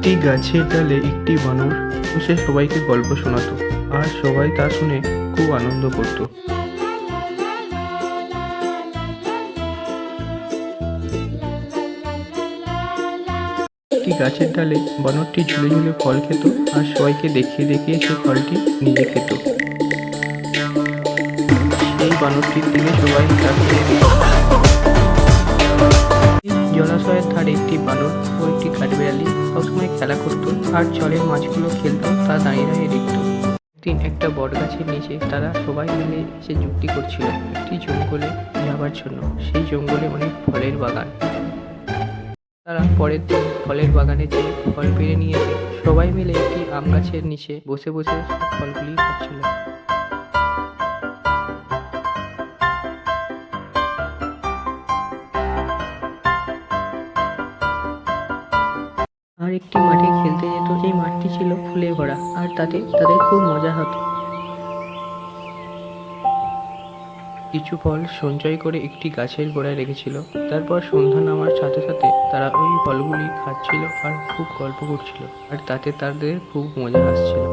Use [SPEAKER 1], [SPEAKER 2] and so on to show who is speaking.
[SPEAKER 1] একটি গাছের ডালে একটি বানর বসে সবাইকে গল্প শোনাতো, আর সবাই তা শুনে খুব আনন্দ করত। একটি গাছের ডালে বানরটি ঝুলে ঝুলে ফল খেত, আর সবাইকে দেখিয়ে দেখিয়ে সে ফলটি নিজে খেত। সেই বানরটির দিকে সবাই তাকিয়ে দেখত। জলাশয়ের ধারে একটি বানর ও একটি কাঠবিড়ালি সবসময় খেলা করতো, আর জলের মাছগুলো খেলতো তা দাঁড়িয়ে দাঁড়িয়ে দেখতো। একদিন একটা বট গাছের নিচে তারা সবাই মিলে এসে যুক্তি করছিল একটি জঙ্গলে যাবার জন্য। সেই জঙ্গলে অনেক ফলের বাগান। তারা পরের দিন ফলের বাগানে যেয়ে ফল পেড়ে নিয়ে এসে সবাই মিলে একটি আম গাছের নিচে বসে বসে সব ফলগুলি খাচ্ছিল। আর একটি মাঠে খেলতে যেত, সেই মাঠটি ছিল ফুলে ভরা, আর তাতে তাদের খুব মজা হতো। কিছু ফল সঞ্চয় করে একটি গাছের গোড়ায় রেখেছিল। তারপর সন্ধ্যা নামার সাথে সাথে তারা ওই ফলগুলি খাচ্ছিল আর খুব গল্প করছিল, আর তাতে তাদের খুব মজা আসছিল।